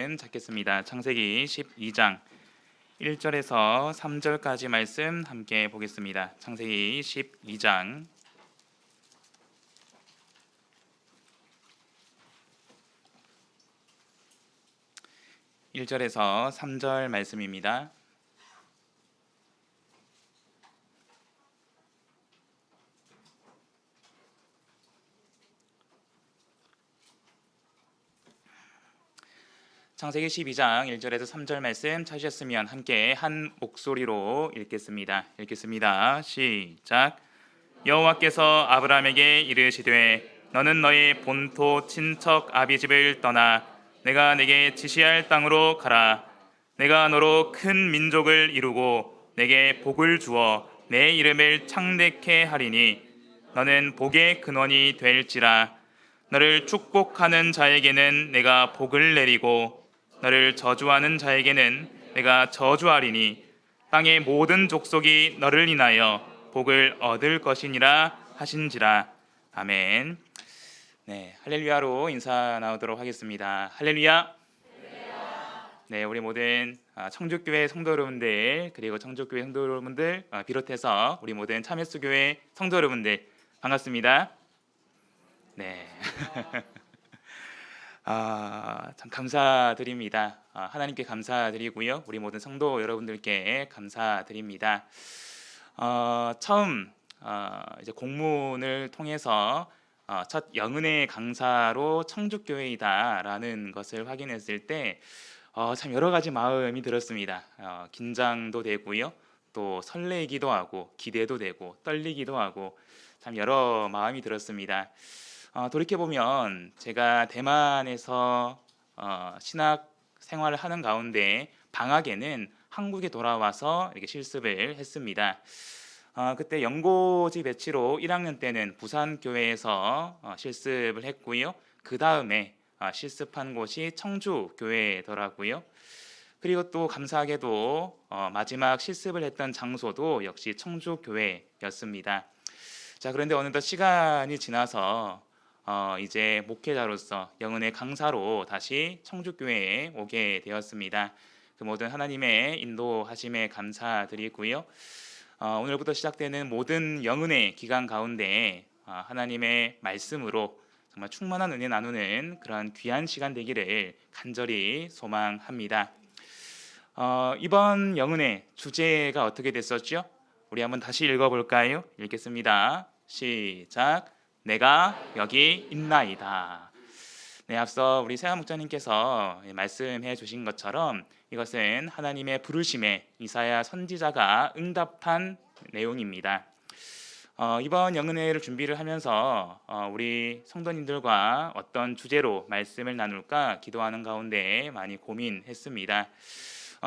말씀 찾겠습니다. 창세기 12장 1절에서 3절까지 말씀 함께 보겠습니다. 창세기 12장 1절에서 3절 말씀입니다. 창세기 12장 1절에서 3절 말씀 찾으셨으면 함께 한 목소리로 읽겠습니다. 시작. 여호와께서 아브라함에게 이르시되 너는 너의 본토 친척 아비집을 떠나 내가 내게 지시할 땅으로 가라. 내가 너로 큰 민족을 이루고 내게 복을 주어 내 이름을 창대케 하리니 너는 복의 근원이 될지라. 너를 축복하는 자에게는 내가 복을 내리고 너를 저주하는 자에게는 내가 저주하리니 땅의 모든 족속이 너를 인하여 복을 얻을 것이니라 하신지라. 아멘. 네, 할렐루야로 인사 나오도록 하겠습니다. 할렐루야. 네, 우리 모든 청주교회 성도 여러분들 그리고 청주교회 성도 여러분들 비롯해서 우리 모든 참여수교회 성도 여러분들 반갑습니다. 네. 참 감사드립니다. 하나님께 감사드리고요. 우리 모든 성도 여러분들께 감사드립니다. 처음 이제 공문을 통해서 첫 영은혜 강사로 청주교회이다라는 것을 확인했을 때 참 여러 가지 마음이 들었습니다. 긴장도 되고요. 또 설레기도 하고 기대도 되고 떨리기도 하고 참 여러 마음이 들었습니다. 돌이켜보면 제가 대만에서 신학 생활을 하는 가운데 방학에는 한국에 돌아와서 이렇게 실습을 했습니다. 그때 연고지 배치로 1학년 때는 부산교회에서 실습을 했고요. 그 다음에 실습한 곳이 청주교회더라고요. 그리고 또 감사하게도 마지막 실습을 했던 장소도 역시 청주교회였습니다. 자, 그런데 어느덧 시간이 지나서 이제 목회자로서 영은의 강사로 다시 청주교회에 오게 되었습니다. 그 모든 하나님의 인도하심에 감사드리고요. 오늘부터 시작되는 모든 영은의 기간 가운데 하나님의 말씀으로 정말 충만한 은혜 나누는 그런 귀한 시간 되기를 간절히 소망합니다. 이번 영은의 주제가 어떻게 됐었죠? 우리 한번 다시 읽어볼까요? 읽겠습니다. 시작. 내가 여기 있나이다. 네, 앞서 우리 세아 목자님께서 말씀해 주신 것처럼 이것은 하나님의 부르심에 이사야 선지자가 응답한 내용입니다. 이번 영은회를 준비를 하면서 우리 성도님들과 어떤 주제로 말씀을 나눌까 기도하는 가운데 많이 고민했습니다.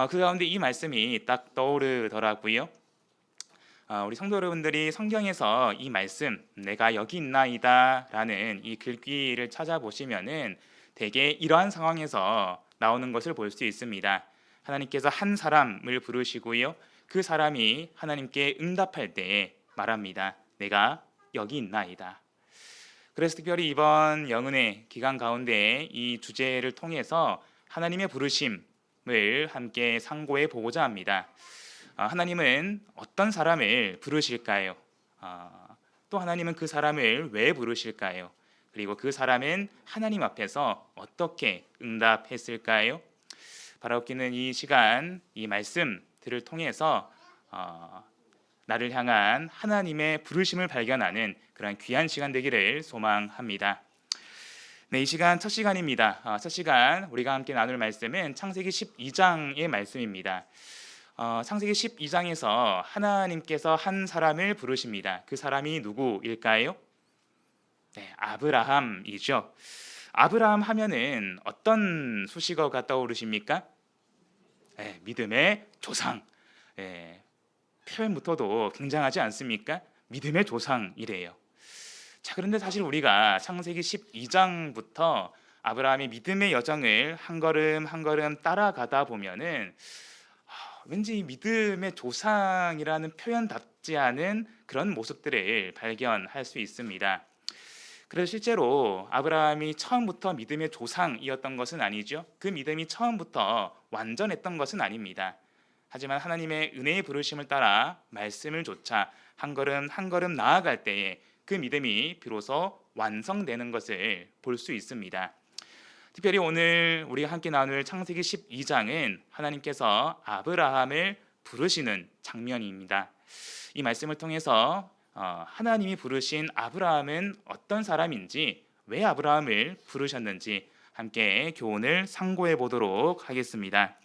그 가운데 이 말씀이 딱 떠오르더라고요. 우리 성도 여러분들이 성경에서 이 말씀 내가 여기 있나이다 라는 이 글귀를 찾아보시면은 대개 이러한 상황에서 나오는 것을 볼 수 있습니다. 하나님께서 한 사람을 부르시고요. 그 사람이 하나님께 응답할 때 말합니다. 내가 여기 있나이다. 그래서 특별히 이번 영은의 기간 가운데 이 주제를 통해서 하나님의 부르심을 함께 상고해 보고자 합니다. 하나님은 어떤 사람을 부르실까요? 또 하나님은 그 사람을 왜 부르실까요? 그리고 그 사람은 하나님 앞에서 어떻게 응답했을까요? 바라옵기는 이 시간, 이 말씀들을 통해서 나를 향한 하나님의 부르심을 발견하는 그런 귀한 시간 되기를 소망합니다. 네, 이 시간 첫 시간입니다. 첫 시간 우리가 함께 나눌 말씀은 창세기 12장의 말씀입니다. 창세기 12장에서 하나님께서 한 사람을 부르십니다. 그 사람이 누구일까요? 네, 아브라함이죠. 아브라함 하면은 어떤 수식어가 떠오르십니까? 네, 믿음의 조상. 네, 표현부터도 굉장하지 않습니까? 믿음의 조상이래요. 자, 그런데 사실 우리가 창세기 12장부터 아브라함의 믿음의 여정을 한 걸음 한 걸음 따라가다 보면은 왠지 이 믿음의 조상이라는 표현답지 않은 그런 모습들을 발견할 수 있습니다. 그래서 실제로 아브라함이 처음부터 믿음의 조상이었던 것은 아니죠. 그 믿음이 처음부터 완전했던 것은 아닙니다. 하지만 하나님의 은혜의 부르심을 따라 말씀을 좇아 한 걸음 한 걸음 나아갈 때에 그 믿음이 비로소 완성되는 것을 볼 수 있습니다. 특별히 오늘 우리가 함께 나눌 창세기 12장은 하나님께서 아브라함을 부르시는 장면입니다. 이 말씀을 통해서 하나님이 부르신 아브라함은 어떤 사람인지, 왜 아브라함을 부르셨는지 함께 교훈을 상고해 보도록 하겠습니다.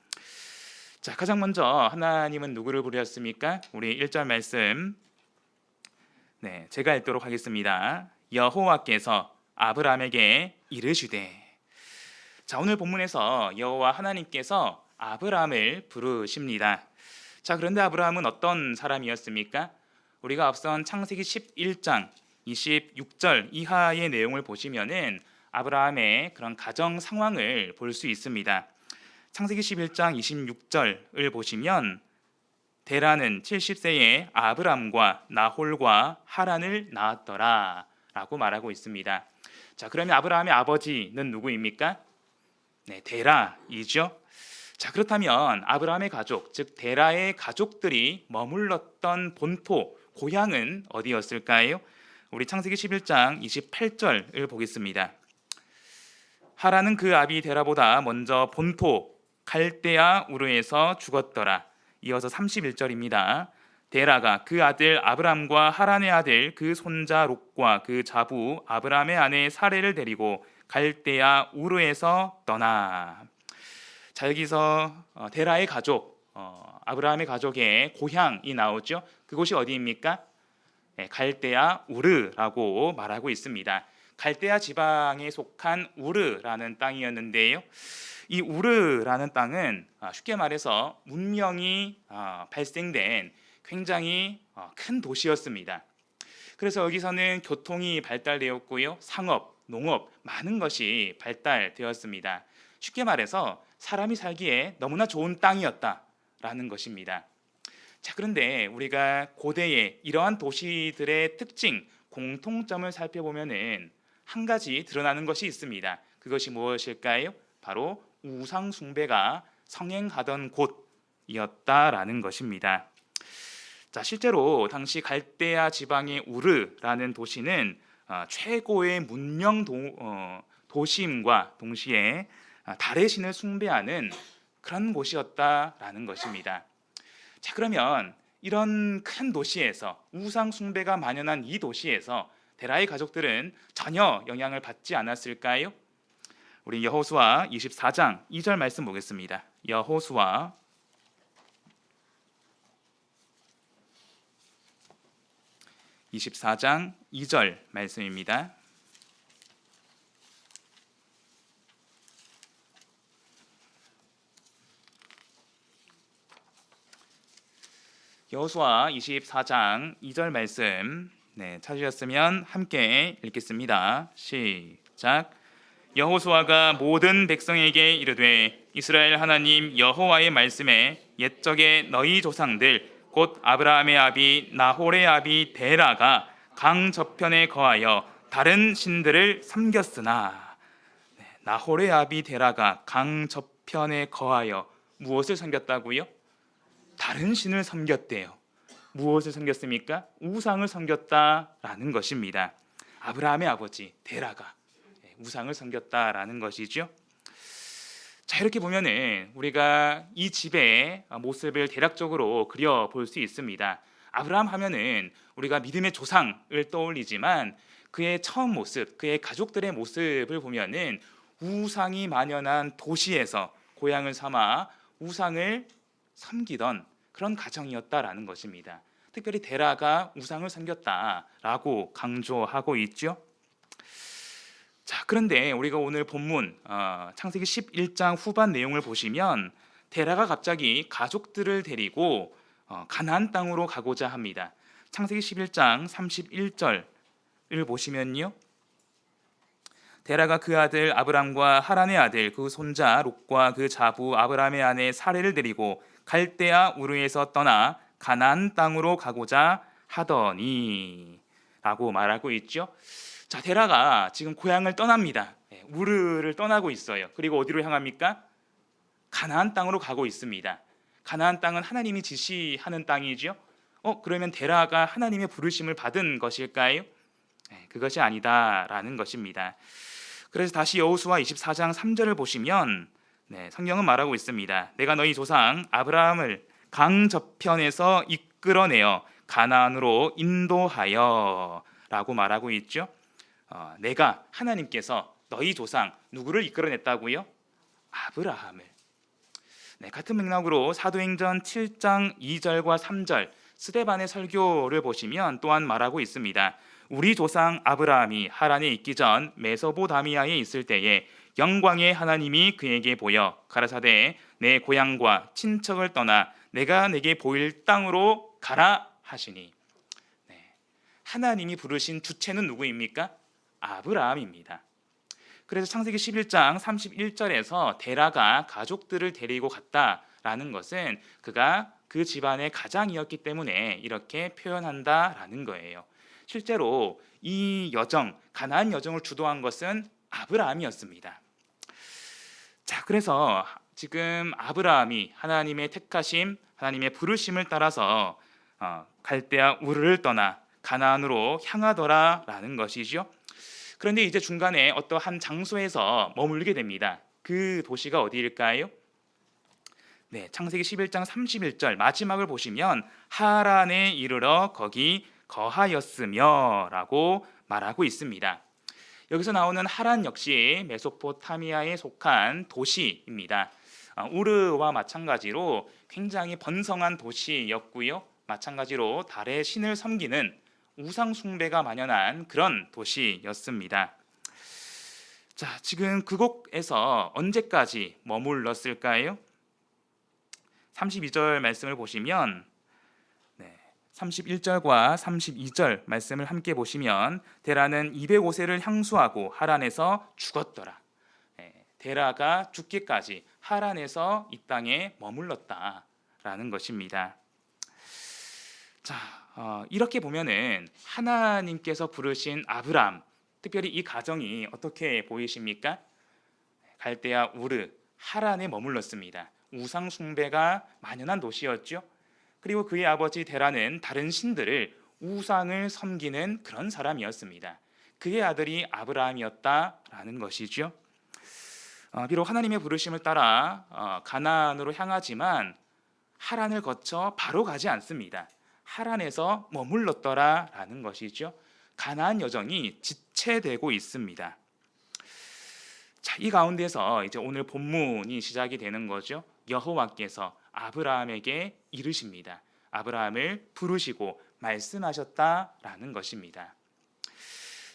자, 가장 먼저 하나님은 누구를 부르셨습니까? 우리 1절 말씀 제가 읽도록 하겠습니다. 여호와께서 아브라함에게 이르시되. 자, 오늘 본문에서 여호와 하나님께서 아브라함을 부르십니다. 자, 그런데 아브라함은 어떤 사람이었습니까? 우리가 앞선 창세기 11장 26절 이하의 내용을 보시면은 아브라함의 그런 가정 상황을 볼 수 있습니다. 창세기 11장 26절을 보시면 데라는 70세에 아브람과 나홀과 하란을 낳았더라 라고 말하고 있습니다. 자, 그러면 아브라함의 아버지는 누구입니까? 데라이죠. 자, 그렇다면 아브라함의 가족, 즉 데라의 가족들이 머물렀던 본토, 고향은 어디였을까요? 우리 창세기 11장 28절을 보겠습니다. 하란은 그 아비 데라보다 먼저 본토 갈대아 우르에서 죽었더라. 이어서 31절입니다. 데라가 그 아들 아브람과 하란의 아들 그 손자 롯과 그 자부 아브람의 아내 사레를 데리고 갈대아 우르에서 떠나. 자, 여기서 데라의 가족, 아브라함의 가족의 고향이 나오죠. 그곳이 어디입니까? 갈대아 우르라고 말하고 있습니다. 갈대아 지방에 속한 우르라는 땅이었는데요. 이 우르라는 땅은 쉽게 말해서 문명이 발생된 굉장히 큰 도시였습니다. 그래서 여기서는 교통이 발달되었고요. 상업, 농업 많은 것이 발달되었습니다. 쉽게 말해서 사람이 살기에 너무나 좋은 땅이었다라는 것입니다. 자, 그런데 우리가 고대의 이러한 도시들의 특징, 공통점을 살펴보면은 한 가지 드러나는 것이 있습니다. 그것이 무엇일까요? 바로 우상 숭배가 성행하던 곳이었다라는 것입니다. 자, 실제로 당시 갈대아 지방의 우르라는 도시는 최고의 문명 도시임과 동시에 달의 신을 숭배하는 그런 곳이었다라는 것입니다. 자, 그러면 이런 큰 도시에서 우상 숭배가 만연한 이 도시에서 데라의 가족들은 전혀 영향을 받지 않았을까요? 우리 여호수아 24장 2절 말씀 보겠습니다. 여호수아 24장 2절 말씀입니다. 여호수아 24장 2절 말씀 찾으셨으면 함께 읽겠습니다. 시작. 여호수아가 모든 백성에게 이르되 이스라엘 하나님 여호와의 말씀에 옛적에 너희 조상들 곧 아브라함의 아비 나홀의 아비 데라가 강 저편에 거하여 다른 신들을 섬겼으나. 나홀의 아비 데라가 강 저편에 거하여 무엇을 섬겼다고요? 다른 신을 섬겼대요. 무엇을 섬겼습니까? 우상을 섬겼다라는 것입니다. 아브라함의 아버지 데라가 우상을 섬겼다라는 것이죠. 자, 이렇게 보면은 우리가 이 집의 모습을 대략적으로 그려볼 수 있습니다. 아브라함 하면은 우리가 믿음의 조상을 떠올리지만 그의 처음 모습, 그의 가족들의 모습을 보면은 우상이 만연한 도시에서 고향을 삼아 우상을 섬기던 그런 가정이었다라는 것입니다. 특별히 데라가 우상을 섬겼다라고 강조하고 있죠. 자, 그런데 우리가 오늘 본문 창세기 11장 후반 내용을 보시면 데라가 갑자기 가족들을 데리고 가나안 땅으로 가고자 합니다. 창세기 11장 31절을 보시면요. 데라가 그 아들 아브람과 하란의 아들 그 손자 롯과 그 자부 아브람의 아내 사레를 데리고 갈대아 우르에서 떠나 가나안 땅으로 가고자 하더니 라고 말하고 있죠. 자, 데라가 지금 고향을 떠납니다. 우르를 떠나고 있어요. 그리고 어디로 향합니까? 가나안 땅으로 가고 있습니다. 가나안 땅은 하나님이 지시하는 땅이죠. 그러면 데라가 하나님의 부르심을 받은 것일까요? 그것이 아니다라는 것입니다. 그래서 다시 여호수아 24장 3절을 보시면 성경은 말하고 있습니다. 내가 너희 조상 아브라함을 강 저편에서 이끌어내어 가나안으로 인도하여 라고 말하고 있죠. 내가 하나님께서 너희 조상 누구를 이끌어냈다고요? 아브라함을. 같은 맥락으로 사도행전 7장 2절과 3절 스데반의 설교를 보시면 또한 말하고 있습니다. 우리 조상 아브라함이 하란에 있기 전 메소포다미아에 있을 때에 영광의 하나님이 그에게 보여 가라사대 내 고향과 친척을 떠나 내가 내게 보일 땅으로 가라 하시니. 하나님이 부르신 주체는 누구입니까? 아브라함입니다. 그래서 창세기 11장 31절에서 데라가 가족들을 데리고 갔다라는 것은 그가 그 집안의 가장이었기 때문에 이렇게 표현한다라는 거예요. 실제로 이 여정, 가나안 여정을 주도한 것은 아브라함이었습니다. 자, 그래서 지금 아브라함이 하나님의 택하심, 하나님의 부르심을 따라서 갈대아 우르를 떠나 가나안으로 향하더라라는 것이죠. 그런데 이제 중간에 어떠한 장소에서 머물게 됩니다. 그 도시가 어디일까요? 창세기 11장 31절 마지막을 보시면 하란에 이르러 거기 거하였으며 라고 말하고 있습니다. 여기서 나오는 하란 역시 메소포타미아에 속한 도시입니다. 우르와 마찬가지로 굉장히 번성한 도시였고요. 마찬가지로 달의 신을 섬기는 우상 숭배가 만연한 그런 도시였습니다. 자, 지금 그곳에서 언제까지 머물렀을까요? 32절 말씀을 보시면 31절과 32절 말씀을 함께 보시면 데라는 205세를 향수하고 하란에서 죽었더라. 데라가 죽기까지 하란에서 이 땅에 머물렀다라는 것입니다. 자, 이렇게 보면은 하나님께서 부르신 아브람, 특별히 이 가정이 어떻게 보이십니까? 갈대아 우르, 하란에 머물렀습니다. 우상 숭배가 만연한 도시였죠. 그리고 그의 아버지 데라는 다른 신들을 우상을 섬기는 그런 사람이었습니다. 그의 아들이 아브라함이었다라는 것이죠. 비록 하나님의 부르심을 따라 가나안으로 향하지만 하란을 거쳐 바로 가지 않습니다. 하란에서 머물렀더라라는 것이죠. 가나안 여정이 지체되고 있습니다. 자, 이 가운데서 이제 오늘 본문이 시작이 되는 거죠. 여호와께서 아브라함에게 이르십니다. 아브라함을 부르시고 말씀하셨다라는 것입니다.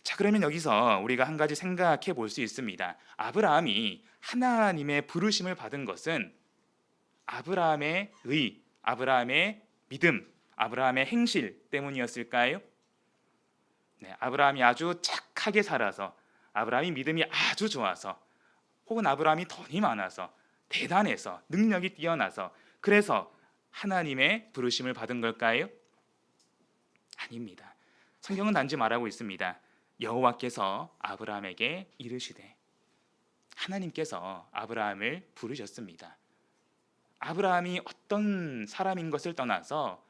자, 그러면 여기서 우리가 한 가지 생각해 볼 수 있습니다. 아브라함이 하나님의 부르심을 받은 것은 아브라함의 의, 아브라함의 믿음, 아브라함의 행실 때문이었을까요? 아브라함이 아주 착하게 살아서, 아브라함이 믿음이 아주 좋아서, 혹은 아브라함이 돈이 많아서, 대단해서, 능력이 뛰어나서 그래서 하나님의 부르심을 받은 걸까요? 아닙니다. 성경은 단지 말하고 있습니다. 여호와께서 아브라함에게 이르시되, 하나님께서 아브라함을 부르셨습니다. 아브라함이 어떤 사람인 것을 떠나서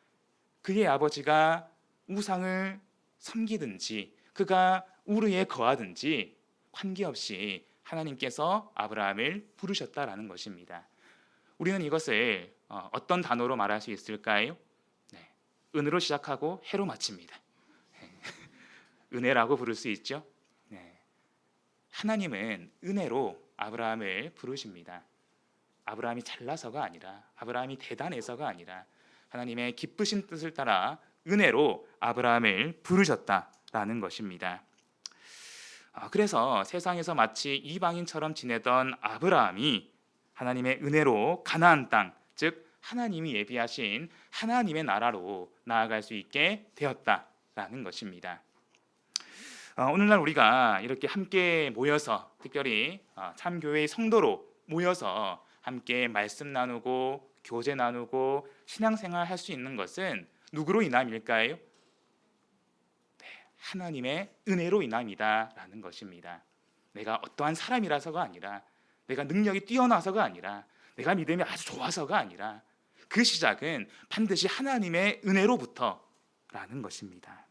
그의 아버지가 우상을 섬기든지 그가 우르에 거하든지 관계없이 하나님께서 아브라함을 부르셨다라는 것입니다. 우리는 이것을 어떤 단어로 말할 수 있을까요? 은으로 시작하고 해로 마칩니다. 은혜라고 부를 수 있죠. 하나님은 은혜로 아브라함을 부르십니다. 아브라함이 잘나서가 아니라, 아브라함이 대단해서가 아니라 하나님의 기쁘신 뜻을 따라 은혜로 아브라함을 부르셨다라는 것입니다. 그래서 세상에서 마치 이방인처럼 지내던 아브라함이 하나님의 은혜로 가나안 땅, 즉 하나님이 예비하신 하나님의 나라로 나아갈 수 있게 되었다라는 것입니다. 오늘날 우리가 이렇게 함께 모여서, 특별히 참교회의 성도로 모여서 함께 말씀 나누고 교제 나누고 신앙생활 할 수 있는 것은 누구로 인함일까요? 하나님의 은혜로 인함이다라는 것입니다. 내가 어떠한 사람이라서가 아니라, 내가 능력이 뛰어나서가 아니라, 내가 믿음이 아주 좋아서가 아니라, 그 시작은 반드시 하나님의 은혜로부터라는 것입니다.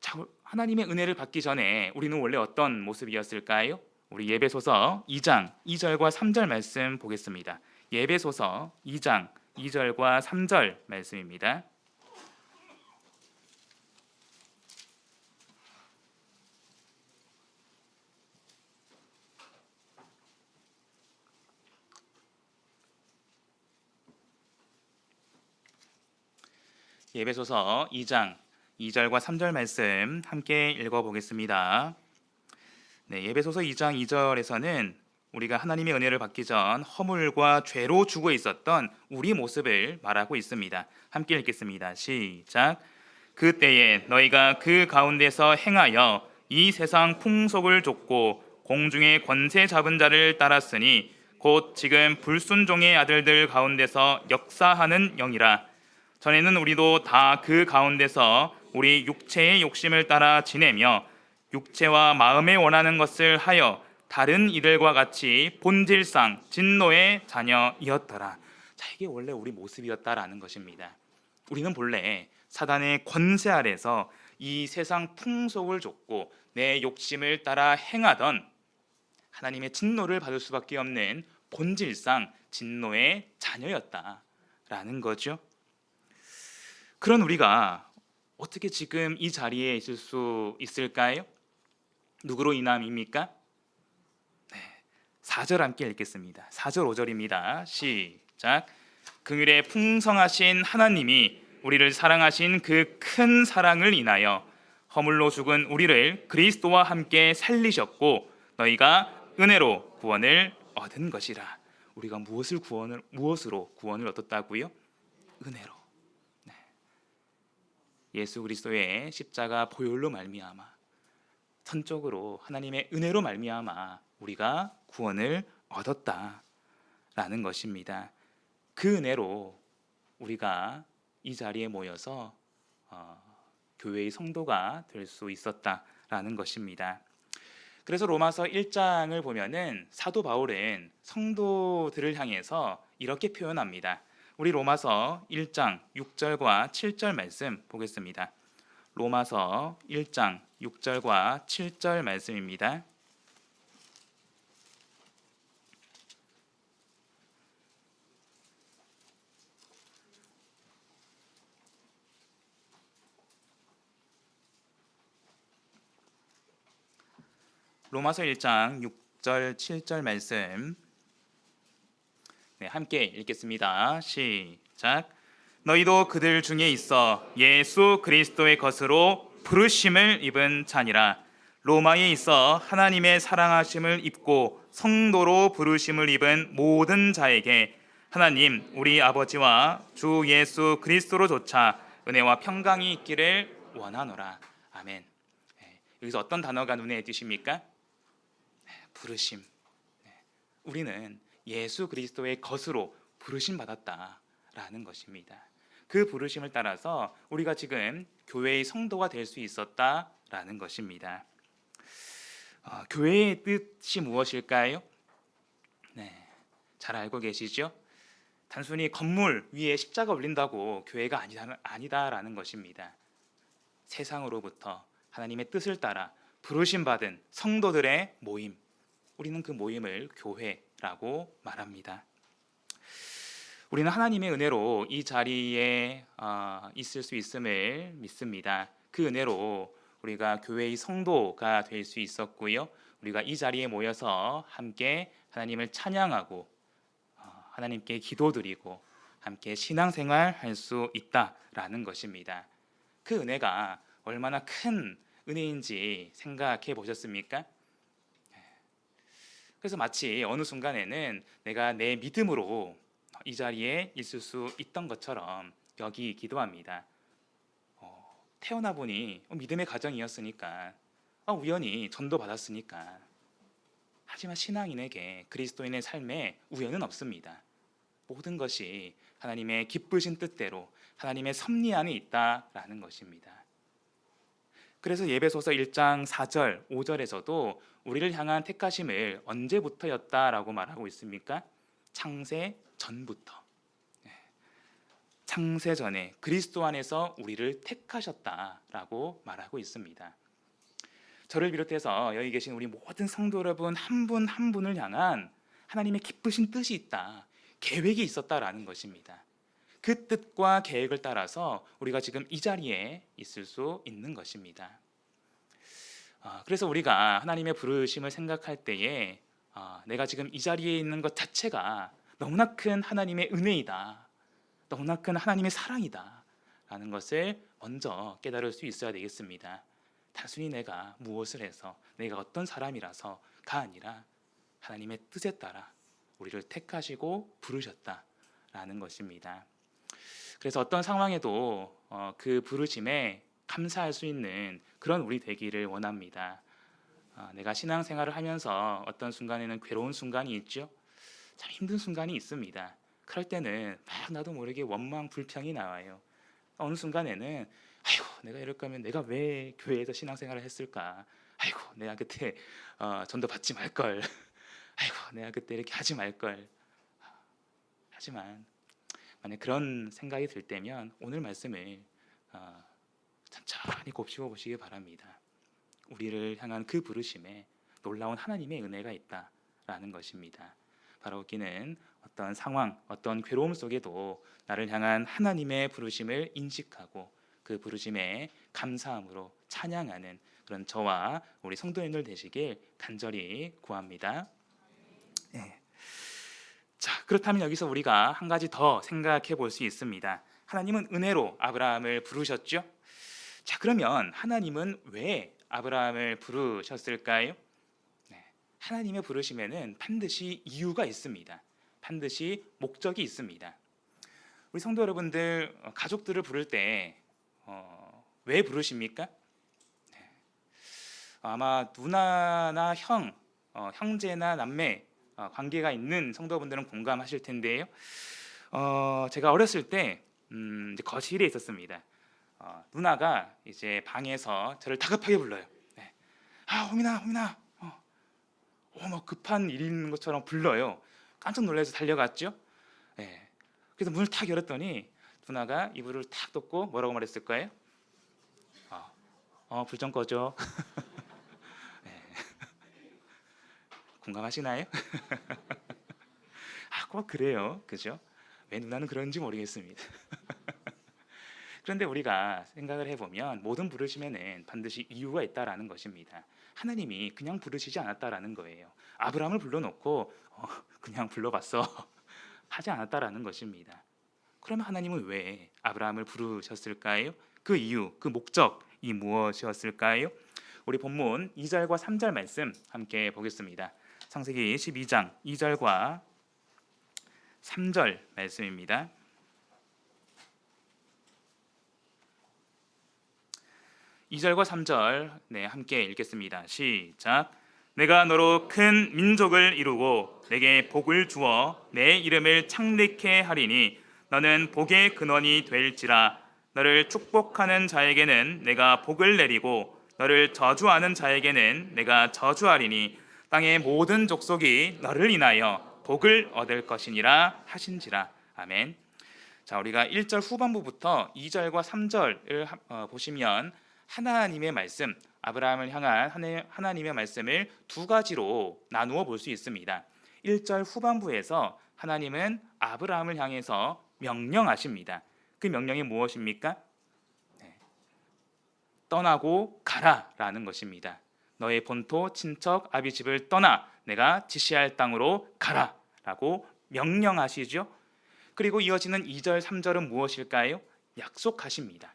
자, 하나님의 은혜를 받기 전에 우리는 원래 어떤 모습이었을까요? 우리 예배소서 2장 2절과 3절 말씀 보겠습니다. 예배소서 2장 2절과 3절 말씀입니다. 예배소서 2장 2절과 3절 말씀 함께 읽어보겠습니다. 네, 예배소서 2장 2절에서는 우리가 하나님의 은혜를 받기 전 허물과 죄로 죽어 있었던 우리 모습을 말하고 있습니다. 함께 읽겠습니다. 시작. 그때에 너희가 그 가운데서 행하여 이 세상 풍속을 좇고 공중의 권세 잡은 자를 따랐으니 곧 지금 불순종의 아들들 가운데서 역사하는 영이라. 전에는 우리도 다 그 가운데서 우리 육체의 욕심을 따라 지내며 육체와 마음에 원하는 것을 하여 다른 이들과 같이 본질상 진노의 자녀이었더라. 자, 이게 원래 우리 모습이었다라는 것입니다. 우리는 본래 사단의 권세 아래서 이 세상 풍속을 좇고 내 욕심을 따라 행하던 하나님의 진노를 받을 수밖에 없는 본질상 진노의 자녀였다라는 거죠. 그런 우리가 어떻게 지금 이 자리에 있을 수 있을까요? 누구로 인함입니까? 네, 4절 함께 읽겠습니다. 4절 5절입니다. 시작. 긍휼에 풍성하신 하나님이 우리를 사랑하신 그 큰 사랑을 인하여 허물로 죽은 우리를 그리스도와 함께 살리셨고 너희가 은혜로 구원을 얻은 것이라. 우리가 무엇으로 구원을 얻었다고요? 은혜로. 예수 그리스도의 십자가 보혈로 말미암아, 선적으로 하나님의 은혜로 말미암아 우리가 구원을 얻었다라는 것입니다. 그 은혜로 우리가 이 자리에 모여서 교회의 성도가 될 수 있었다라는 것입니다. 그래서 로마서 1장을 보면은 사도 바울은 성도들을 향해서 이렇게 표현합니다. 우리 로마서 1장 6절과 7절 말씀 보겠습니다. 로마서 1장 6절과 7절 말씀입니다. 로마서 1장 6절 7절 말씀 네, 함께 읽겠습니다. 시작. 너희도 그들 중에 있어 예수 그리스도의 것으로 부르심을 입은 자니라. 로마에 있어 하나님의 사랑하심을 입고 성도로 부르심을 입은 모든 자에게 하나님 우리 아버지와 주 예수 그리스도로조차 은혜와 평강이 있기를 원하노라. 아멘. 여기서 어떤 단어가 눈에 띄십니까? 부르심. 우리는 예수 그리스도의 것으로 부르심 받았다라는 것입니다. 그 부르심을 따라서 우리가 지금 교회의 성도가 될 수 있었다라는 것입니다. 교회의 뜻이 무엇일까요? 네, 잘 알고 계시죠? 단순히 건물 위에 십자가 올린다고 교회가 아니다라는 것입니다. 세상으로부터 하나님의 뜻을 따라 부르심 받은 성도들의 모임, 우리는 그 모임을 교회라고 말합니다. 우리는 하나님의 은혜로 이 자리에 있을 수 있음을 믿습니다. 그 은혜로 우리가 교회의 성도가 될 수 있었고요. 우리가 이 자리에 모여서 함께 하나님을 찬양하고 하나님께 기도드리고 함께 신앙생활 할 수 있다라는 것입니다. 그 은혜가 얼마나 큰 은혜인지 생각해 보셨습니까? 그래서 마치 어느 순간에는 내가 내 믿음으로 이 자리에 있을 수 있던 것처럼 여기 기도합니다. 태어나 보니 믿음의 가정이었으니까, 우연히 전도 받았으니까. 하지만 신앙인에게, 그리스도인의 삶에 우연은 없습니다. 모든 것이 하나님의 기쁘신 뜻대로 하나님의 섭리 안에 있다라는 것입니다. 그래서 예배소서 1장 4절, 5절에서도 우리를 향한 택하심을 언제부터였다라고 말하고 있습니까? 창세 전부터. 창세 전에 그리스도 안에서 우리를 택하셨다라고 말하고 있습니다. 저를 비롯해서 여기 계신 우리 모든 성도 여러분 한 분 한 분을 향한 하나님의 기쁘신 뜻이 있다, 계획이 있었다라는 것입니다. 그 뜻과 계획을 따라서 우리가 지금 이 자리에 있을 수 있는 것입니다. 그래서 우리가 하나님의 부르심을 생각할 때에 내가 지금 이 자리에 있는 것 자체가 너무나 큰 하나님의 은혜이다, 너무나 큰 하나님의 사랑이다 라는 것을 먼저 깨달을 수 있어야 되겠습니다. 단순히 내가 무엇을 해서, 내가 어떤 사람이라서가 아니라 하나님의 뜻에 따라 우리를 택하시고 부르셨다라는 것입니다. 그래서 어떤 상황에도 그 부르심에 감사할 수 있는 그런 우리 되기를 원합니다. 내가 신앙생활을 하면서 어떤 순간에는 괴로운 순간이 있죠. 참 힘든 순간이 있습니다. 그럴 때는 막 나도 모르게 원망 불평이 나와요. 어느 순간에는 아이고, 내가 이럴 거면 내가 왜 교회에서 신앙생활을 했을까? 아이고, 내가 그때 전도 받지 말걸. 아이고, 내가 그때 이렇게 하지 말걸. 하지만 만약 그런 생각이 들 때면 오늘 말씀을 천천히 곱씹어 보시기 바랍니다. 우리를 향한 그 부르심에 놀라운 하나님의 은혜가 있다라는 것입니다. 바로 우리는 어떤 상황, 어떤 괴로움 속에도 나를 향한 하나님의 부르심을 인식하고 그 부르심에 감사함으로 찬양하는 그런 저와 우리 성도님들 되시길 간절히 구합니다. 네. 자, 그렇다면 여기서 우리가 한 가지 더 생각해 볼 수 있습니다. 하나님은 은혜로 아브라함을 부르셨죠? 자, 그러면 하나님은 왜 아브라함을 부르셨을까요? 네, 하나님의 부르심에는 반드시 이유가 있습니다. 반드시 목적이 있습니다. 우리 성도 여러분들, 가족들을 부를 때 왜 부르십니까? 네, 아마 누나나 형, 형제나 남매 관계가 있는 성도분들은 공감하실 텐데요. 제가 어렸을 때 이제 거실에 있었습니다. 누나가 이제 방에서 저를 다급하게 불러요. 네. 호민아, 호민아. 뭐 급한 일 있는 것처럼 불러요. 깜짝 놀라서 달려갔죠. 네. 그래서 문을 탁 열었더니 누나가 이불을 탁 덮고 뭐라고 말했을 거예요? 불 좀 꺼줘. 네. 공감하시나요? 꼭 그래요, 그죠? 왜 누나는 그런지 모르겠습니다. 그런데 우리가 생각을 해보면 모든 부르심에는 반드시 이유가 있다라는 것입니다. 하나님이 그냥 부르시지 않았다라는 거예요. 아브라함을 불러놓고 그냥 불러봤어 하지 않았다라는 것입니다. 그러면 하나님은 왜 아브라함을 부르셨을까요? 그 이유, 그 목적이 무엇이었을까요? 우리 본문 2절과 3절 말씀 함께 보겠습니다. 창세기 12장 2절과 3절 말씀입니다. 2절과 3절 함께 읽겠습니다. 시작. 내가 너로 큰 민족을 이루고 내게 복을 주어 내 이름을 창대케 하리니 너는 복의 근원이 될지라. 너를 축복하는 자에게는 내가 복을 내리고 너를 저주하는 자에게는 내가 저주하리니 땅의 모든 족속이 너를 인하여 복을 얻을 것이니라 하신지라. 아멘. 자, 우리가 1절 후반부부터 2절과 3절을 보시면 하나님의 말씀, 아브라함을 향한 하나님의 말씀을 두 가지로 나누어 볼 수 있습니다. 1절 후반부에서 하나님은 아브라함을 향해서 명령하십니다. 그 명령이 무엇입니까? 떠나고 가라라는 것입니다. 너의 본토, 친척, 아비 집을 떠나 내가 지시할 땅으로 가라라고 명령하시죠. 그리고 이어지는 2절, 3절은 무엇일까요? 약속하십니다.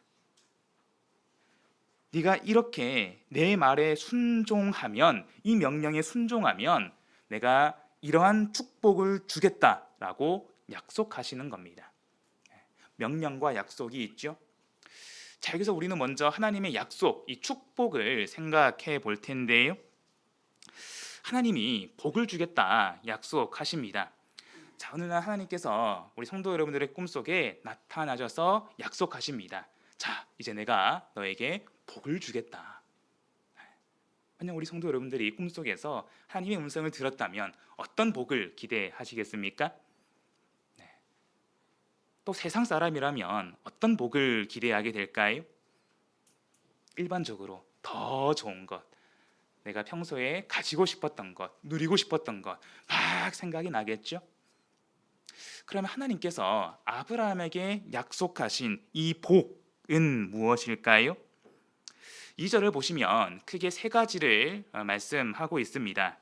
네가 이렇게 내 말에 순종하면, 이 명령에 순종하면 내가 이러한 축복을 주겠다라고 약속하시는 겁니다. 명령과 약속이 있죠. 자, 여기서 우리는 먼저 하나님의 약속, 이 축복을 생각해 볼 텐데요. 하나님이 복을 주겠다 약속하십니다. 자, 어느 날 하나님께서 우리 성도 여러분들의 꿈속에 나타나셔서 약속하십니다. 자, 이제 내가 너에게 복을 주겠다. 만약 우리 성도 여러분들이 꿈속에서 하나님의 음성을 들었다면 어떤 복을 기대하시겠습니까? 네. 또 세상 사람이라면 어떤 복을 기대하게 될까요? 일반적으로 더 좋은 것, 내가 평소에 가지고 싶었던 것, 누리고 싶었던 것 막 생각이 나겠죠? 그러면 하나님께서 아브라함에게 약속하신 이 복은 무엇일까요? 2절을 보시면 크게 세 가지를 말씀하고 있습니다.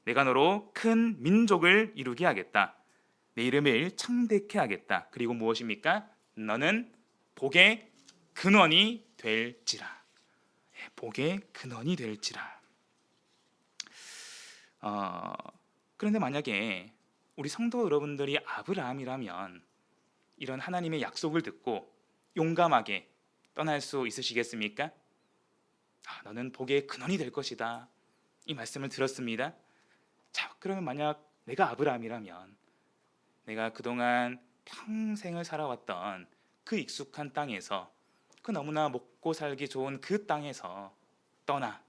내가 너로 큰 민족을 이루게 하겠다. 내 이름을 창대케 하겠다. 그리고 무엇입니까? 너는 복의 근원이 될지라. 복의 근원이 될지라. 그런데 만약에 우리 성도 여러분들이 아브라함이라면 이런 하나님의 약속을 듣고 용감하게 떠날 수 있으시겠습니까? 너는 복의 근원이 될 것이다. 이 말씀을 들었습니다. 자, 그러면 만약 내가 아브라함이라면 내가 그동안 평생을 살아왔던 그 익숙한 땅에서, 그 너무나 먹고 살기 좋은 그 땅에서 떠나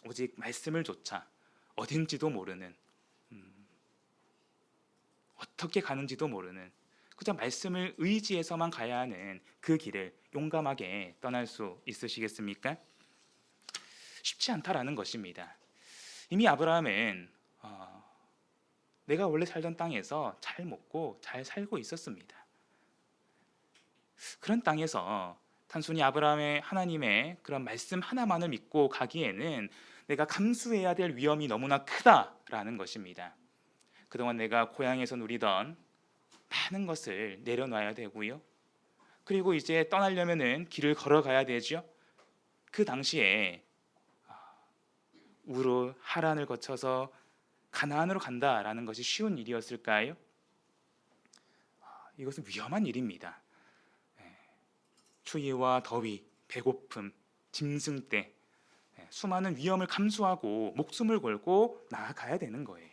오직 말씀을 조차 어딘지도 모르는, 어떻게 가는지도 모르는, 그저 말씀을 의지해서만 가야 하는 그 길을 용감하게 떠날 수 있으시겠습니까? 쉽지 않다라는 것입니다. 이미 아브라함은 내가 원래 살던 땅에서 잘 먹고 잘 살고 있었습니다. 그런 땅에서 단순히 아브라함의 하나님의 그런 말씀 하나만을 믿고 가기에는 내가 감수해야 될 위험이 너무나 크다라는 것입니다. 그동안 내가 고향에서 누리던 많은 것을 내려놔야 되고요. 그리고 이제 떠나려면은 길을 걸어가야 되죠. 그 당시에 우르 하란을 거쳐서 가나안으로 간다라는 것이 쉬운 일이었을까요? 이것은 위험한 일입니다. 추위와 더위, 배고픔, 짐승떼, 수많은 위험을 감수하고 목숨을 걸고 나아가야 되는 거예요.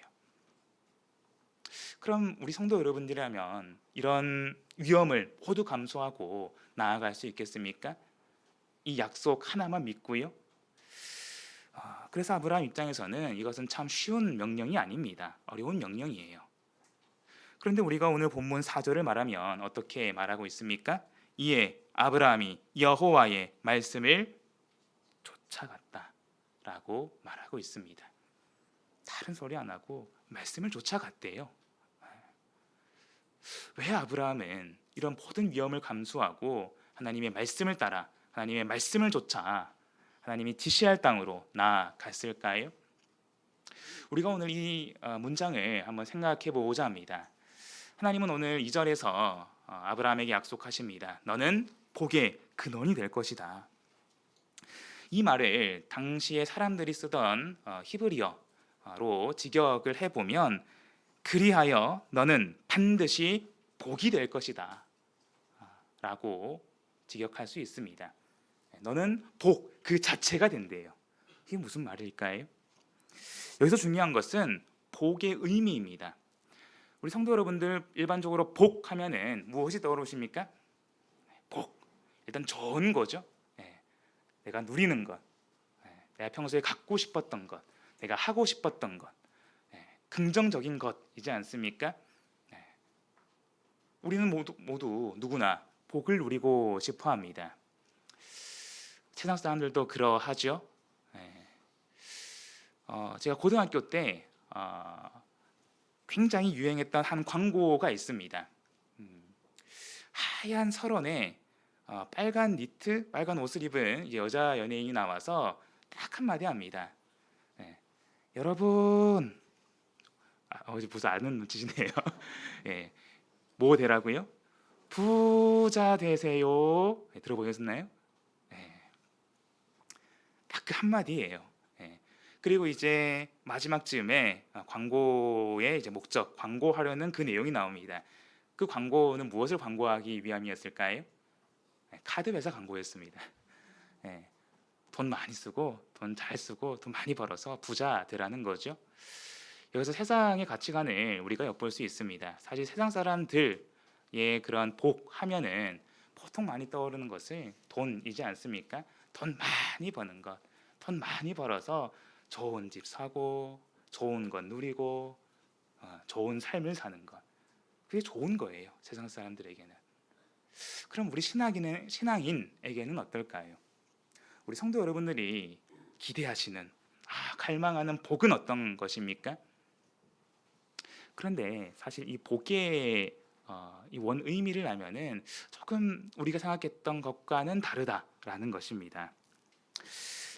그럼 우리 성도 여러분들이라면 이런 위험을 모두 감수하고 나아갈 수 있겠습니까? 이 약속 하나만 믿고요. 그래서 아브라함 입장에서는 이것은 참 쉬운 명령이 아닙니다. 어려운 명령이에요. 그런데 우리가 오늘 본문 4절을 말하면 어떻게 말하고 있습니까? 이에 아브라함이 여호와의 말씀을 쫓아갔다 라고 말하고 있습니다. 다른 소리 안 하고 말씀을 쫓아갔대요. 왜 아브라함은 이런 모든 위험을 감수하고 하나님의 말씀을 따라 하나님의 말씀을 쫓아 하나님이 지시할 땅으로 나아갔을까요? 우리가 오늘 이 문장을 한번 생각해 보고자 합니다. 하나님은 오늘 2절에서 아브라함에게 약속하십니다. 너는 복의 근원이 될 것이다. 이 말을 당시에 사람들이 쓰던 히브리어로 직역을 해보면 그리하여 너는 반드시 복이 될 것이다 라고 직역할 수 있습니다. 너는 복 그 자체가 된대요. 이게 무슨 말일까요? 여기서 중요한 것은 복의 의미입니다. 우리 성도 여러분들 일반적으로 복 하면은 무엇이 떠오르십니까? 복, 일단 좋은 거죠. 내가 누리는 것, 내가 평소에 갖고 싶었던 것, 내가 하고 싶었던 것, 긍정적인 것이지 않습니까? 우리는 모두 누구나 복을 누리고 싶어 합니다. 세상 사람들도 그러하죠. 제가 고등학교 때 굉장히 유행했던 한 광고가 있습니다. 하얀 설원에 빨간 니트, 빨간 옷을 입은 여자 연예인이 나와서 딱 한마디 합니다. 여러분, 어제 벌써 아는 눈치시네요. 뭐 되라고요? 부자 되세요. 들어보셨나요? 딱 그 한마디예요. 그리고 이제 마지막쯤에 광고의 이제 목적, 광고하려는 그 내용이 나옵니다. 그 광고는 무엇을 광고하기 위함이었을까요? 카드 회사 광고였습니다. 돈 많이 쓰고 돈 잘 쓰고 돈 많이 벌어서 부자 되라는 거죠. 여기서 세상의 가치관을 우리가 엿볼 수 있습니다. 사실 세상 사람들의 그런 복 하면은 보통 많이 떠오르는 것은 돈이지 않습니까? 돈 많이 버는 것, 돈 많이 벌어서 좋은 집 사고 좋은 것 누리고 좋은 삶을 사는 것, 그게 좋은 거예요, 세상 사람들에게는. 그럼 우리 신앙인에게는 어떨까요? 우리 성도 여러분들이 기대하시는, 갈망하는 복은 어떤 것입니까? 그런데 사실 이 복의 이 원 의미를 알면은 조금 우리가 생각했던 것과는 다르다라는 것입니다.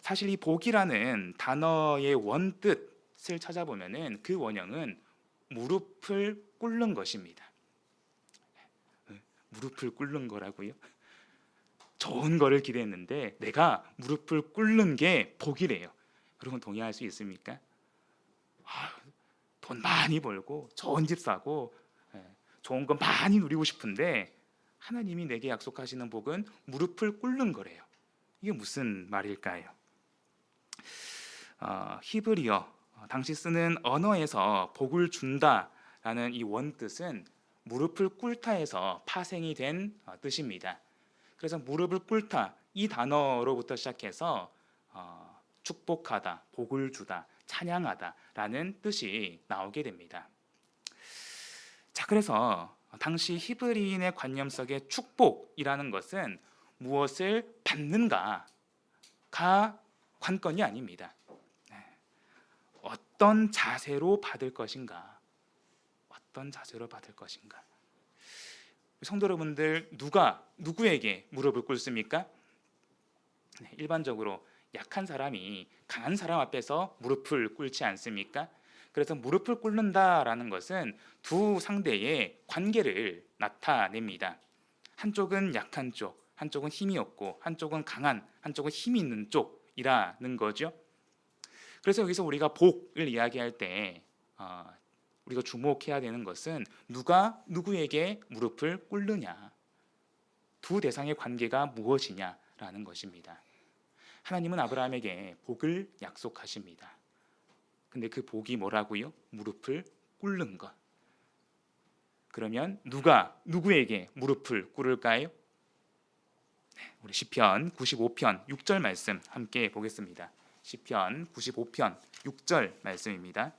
사실 이 복이라는 단어의 원뜻을 찾아보면은 그 원형은 무릎을 꿇는 것입니다. 무릎을 꿇는 거라고요? 좋은 거를 기대했는데 내가 무릎을 꿇는 게 복이래요. 여러분 동의할 수 있습니까? 돈 많이 벌고 좋은 집 사고 좋은 거 많이 누리고 싶은데 하나님이 내게 약속하시는 복은 무릎을 꿇는 거래요. 이게 무슨 말일까요? 히브리어 당시 쓰는 언어에서 복을 준다라는 이 원뜻은 무릎을 꿇다에서 파생이 된 뜻입니다. 그래서 무릎을 꿇다 이 단어로부터 시작해서 축복하다, 복을 주다, 찬양하다라는 뜻이 나오게 됩니다. 자, 그래서 당시 히브리인의 관념 속의 축복이라는 것은 무엇을 받는가가 관건이 아닙니다. 어떤 자세로 받을 것인가, 어떤 자세로 받을 것인가. 성도 여러분들, 누구에게 무릎을 꿇습니까? 일반적으로 약한 사람이 강한 사람 앞에서 무릎을 꿇지 않습니까? 그래서 무릎을 꿇는다라는 것은 두 상대의 관계를 나타냅니다. 한쪽은 약한 쪽, 한쪽은 힘이 없고, 한쪽은 강한, 한쪽은 힘이 있는 쪽이라는 거죠. 그래서 여기서 우리가 복을 이야기할 때 우리가 주목해야 되는 것은 누가 누구에게 무릎을 꿇느냐, 두 대상의 관계가 무엇이냐라는 것입니다. 하나님은 아브라함에게 복을 약속하십니다. 근데 그 복이 뭐라고요? 무릎을 꿇는 것. 그러면 누가 누구에게 무릎을 꿇을까요? 우리 시편 95편 6절 말씀 함께 보겠습니다. 시편 95편 6절 말씀입니다.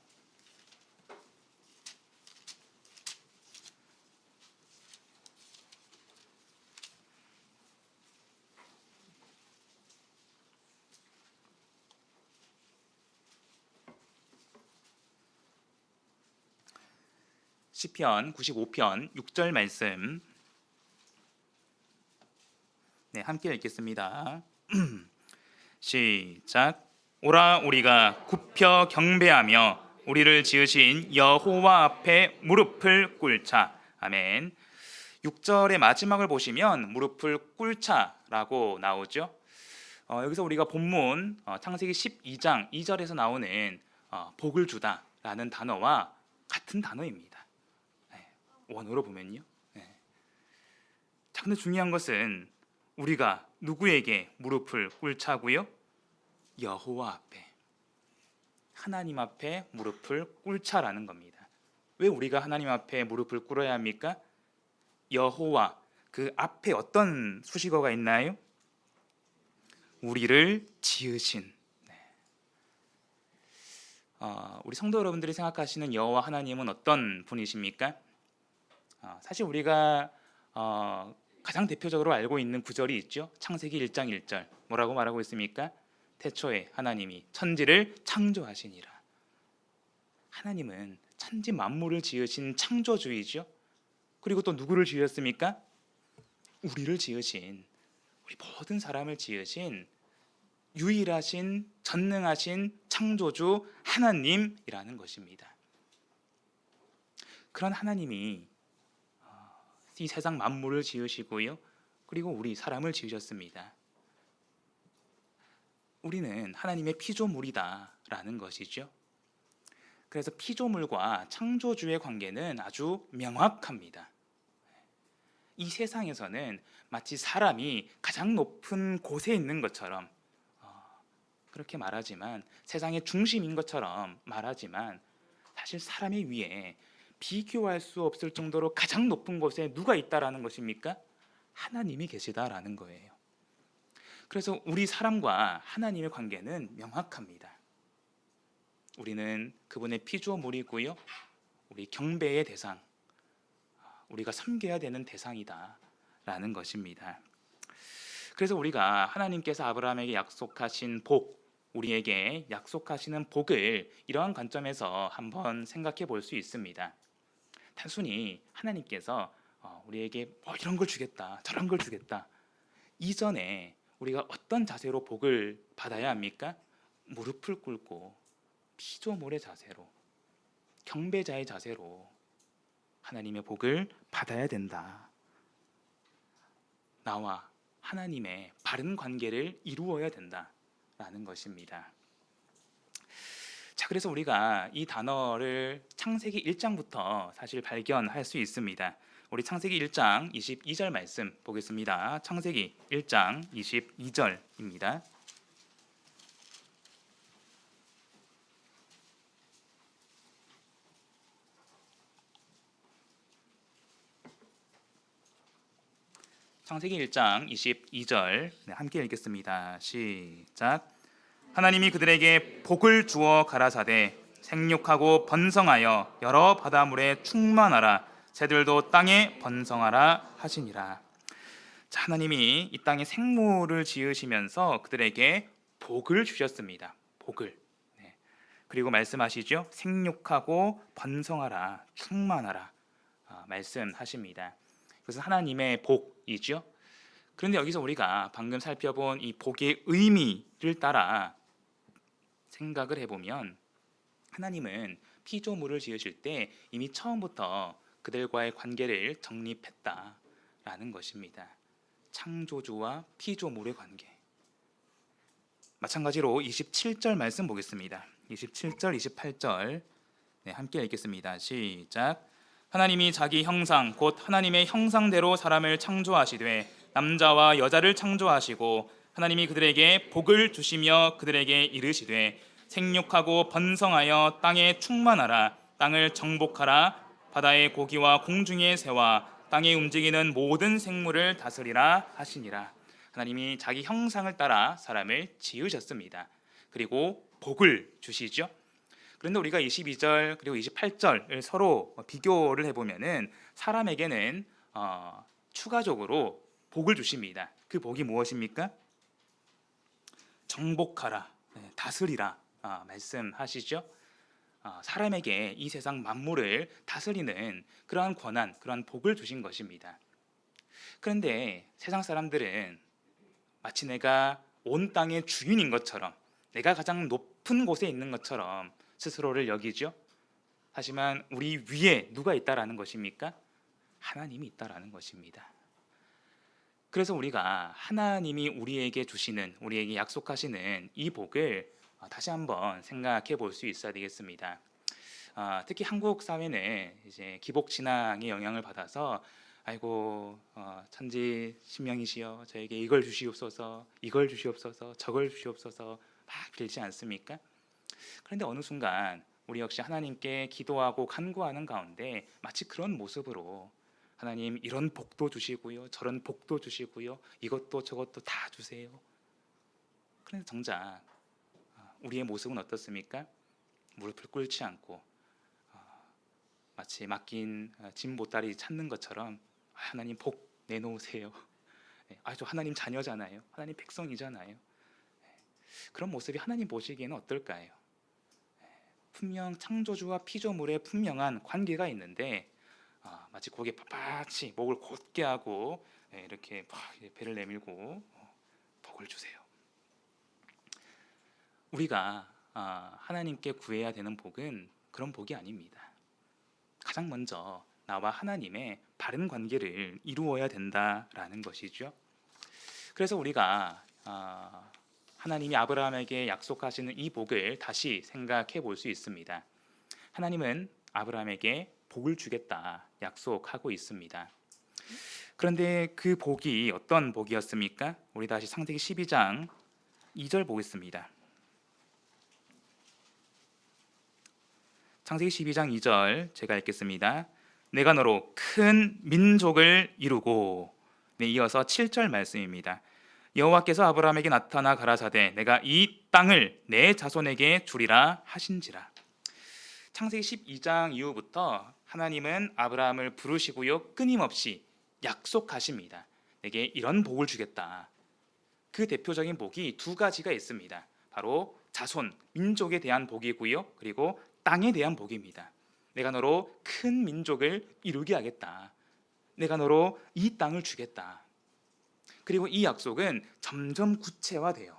시편 95편 6절 말씀 함께 읽겠습니다. 시작. 오라 우리가 굽혀 경배하며 우리를 지으신 여호와 앞에 무릎을 꿇자. 아멘. 6절의 마지막을 보시면 무릎을 꿇자라고 나오죠. 여기서 우리가 본문 창세기 12장 2절에서 나오는 복을 주다라는 단어와 같은 단어입니다. 원어로 보면요. 자, 근데 중요한 것은 우리가 누구에게 무릎을 꿇자고요? 여호와 앞에, 하나님 앞에 무릎을 꿇자라는 겁니다. 왜 우리가 하나님 앞에 무릎을 꿇어야 합니까? 여호와, 그 앞에 어떤 수식어가 있나요? 우리를 지으신. 우리 성도 여러분들이 생각하시는 여호와 하나님은 어떤 분이십니까? 사실 우리가 가장 대표적으로 알고 있는 구절이 있죠. 창세기 1장 1절 뭐라고 말하고 있습니까? 태초에 하나님이 천지를 창조하시니라. 하나님은 천지 만물을 지으신 창조주이죠. 그리고 또 누구를 지으셨습니까? 우리를 지으신, 우리 모든 사람을 지으신 유일하신 전능하신 창조주 하나님이라는 것입니다. 그런 하나님이 이 세상 만물을 지으시고요, 그리고 우리 사람을 지으셨습니다. 우리는 하나님의 피조물이다라는 것이죠. 그래서 피조물과 창조주의 관계는 아주 명확합니다. 이 세상에서는 마치 사람이 가장 높은 곳에 있는 것처럼 그렇게 말하지만, 세상의 중심인 것처럼 말하지만, 사실 사람의 위에 비교할 수 없을 정도로 가장 높은 곳에 누가 있다라는 것입니까? 하나님이 계시다라는 거예요. 그래서 우리 사람과 하나님의 관계는 명확합니다. 우리는 그분의 피조물이고요, 우리 경배의 대상, 우리가 섬겨야 되는 대상이다라는 것입니다. 그래서 우리가 하나님께서 아브라함에게 약속하신 복, 우리에게 약속하시는 복을 이러한 관점에서 한번 생각해 볼 수 있습니다. 단순히 하나님께서 우리에게 이런 걸 주겠다, 저런 걸 주겠다, 이전에 우리가 어떤 자세로 복을 받아야 합니까? 무릎을 꿇고 피조물의 자세로, 경배자의 자세로 하나님의 복을 받아야 된다. 나와 하나님의 바른 관계를 이루어야 된다라는 것입니다. 자, 그래서 우리가 이 단어를 창세기 1장부터 사실 발견할 수 있습니다. 우리 창세기 1장 22절 말씀 보겠습니다. 창세기 1장 22절입니다. 창세기 1장 22절 함께 읽겠습니다. 시작. 하나님이 그들에게 복을 주어 가라사대 생육하고 번성하여 여러 바다물에 충만하라 새들도 땅에 번성하라 하시니라. 자, 하나님이 이 땅에 생물을 지으시면서 그들에게 복을 주셨습니다. 복을. 그리고 말씀하시죠. 생육하고 번성하라, 충만하라 말씀하십니다. 그래서 하나님의 복이죠. 그런데 여기서 우리가 방금 살펴본 이 복의 의미를 따라 생각을 해보면 하나님은 피조물을 지으실 때 이미 처음부터 그들과의 관계를 정립했다라는 것입니다. 창조주와 피조물의 관계. 마찬가지로 27절 말씀 보겠습니다. 27절, 28절 함께 읽겠습니다. 시작. 하나님이 자기 형상 곧 하나님의 형상대로 사람을 창조하시되 남자와 여자를 창조하시고 하나님이 그들에게 복을 주시며 그들에게 이르시되 생육하고 번성하여 땅에 충만하라 땅을 정복하라 바다의 고기와 공중의 새와 땅에 움직이는 모든 생물을 다스리라 하시니라. 하나님이 자기 형상을 따라 사람을 지으셨습니다. 그리고 복을 주시죠. 그런데 우리가 22절 그리고 28절을 서로 비교를 해보면은 사람에게는 추가적으로 복을 주십니다. 그 복이 무엇입니까? 정복하라, 다스리라 말씀하시죠. 사람에게 이 세상 만물을 다스리는 그러한 권한, 그러한 복을 주신 것입니다. 그런데 세상 사람들은 마치 내가 온 땅의 주인인 것처럼, 내가 가장 높은 곳에 있는 것처럼 스스로를 여기죠. 하지만 우리 위에 누가 있다라는 것입니까? 하나님이 있다라는 것입니다. 그래서 우리가 하나님이 우리에게 주시는, 우리에게 약속하시는 이 복을 다시 한번 생각해 볼 수 있어야 되겠습니다. 특히 한국 사회는 이제 기복 신앙의 영향을 받아서 아이고 천지 신명이시여 저에게 이걸 주시옵소서, 이걸 주시옵소서, 저걸 주시옵소서 막 빌지 않습니까? 그런데 어느 순간 우리 역시 하나님께 기도하고 간구하는 가운데 마치 그런 모습으로 하나님 이런 복도 주시고요, 저런 복도 주시고요, 이것도 저것도 다 주세요. 그런데 정작 우리의 모습은 어떻습니까? 무릎을 꿇지 않고 마치 맡긴 짐 보따리 찾는 것처럼 하나님 복 내놓으세요. 저 하나님 자녀잖아요. 하나님 백성이잖아요. 그런 모습이 하나님 보시기에는 어떨까요? 분명 창조주와 피조물의 분명한 관계가 있는데 마치 거기에 빳빳이 목을 곧게 하고 이렇게 배를 내밀고 복을 주세요. 우리가 하나님께 구해야 되는 복은 그런 복이 아닙니다. 가장 먼저 나와 하나님의 바른 관계를 이루어야 된다라는 것이죠. 그래서 우리가 하나님이 아브라함에게 약속하시는 이 복을 다시 생각해 볼 수 있습니다. 하나님은 아브라함에게 복을 주겠다 약속하고 있습니다. 그런데 그 복이 어떤 복이었습니까? 우리 다시 창세기 12장 2절 보겠습니다. 창세기 12장 2절 제가 읽겠습니다. 내가 너로 큰 민족을 이루고 이어서 7절 말씀입니다. 여호와께서 아브라함에게 나타나 가라사대 내가 이 땅을 내 자손에게 주리라 하신지라. 창세기 12장 이후부터 하나님은 아브라함을 부르시고요, 끊임없이 약속하십니다. 내게 이런 복을 주겠다. 그 대표적인 복이 두 가지가 있습니다. 바로 자손, 민족에 대한 복이고요, 그리고 땅에 대한 복입니다. 내가 너로 큰 민족을 이루게 하겠다. 내가 너로 이 땅을 주겠다. 그리고 이 약속은 점점 구체화돼요.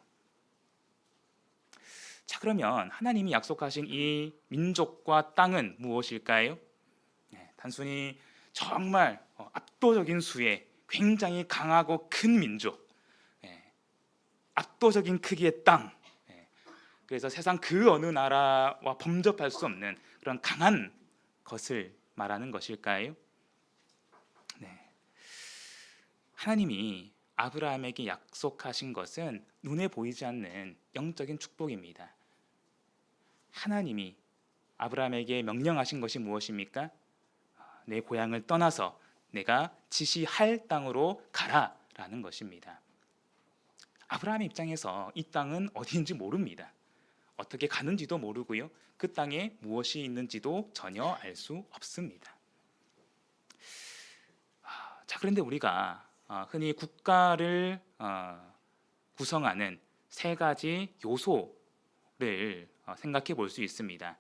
자, 그러면 하나님이 약속하신 이 민족과 땅은 무엇일까요? 단순히 정말 압도적인 수의 굉장히 강하고 큰 민족, 압도적인 크기의 땅, 그래서 세상 그 어느 나라와 범접할 수 없는 그런 강한 것을 말하는 것일까요? 네. 하나님이 아브라함에게 약속하신 것은 눈에 보이지 않는 영적인 축복입니다. 하나님이 아브라함에게 명령하신 것이 무엇입니까? 내 고향을 떠나서 내가 지시할 땅으로 가라라는 것입니다. 아브라함의 입장에서 이 땅은 어디인지 모릅니다. 어떻게 가는지도 모르고요, 그 땅에 무엇이 있는지도 전혀 알 수 없습니다. 자, 그런데 우리가 흔히 국가를 구성하는 세 가지 요소를 생각해 볼 수 있습니다.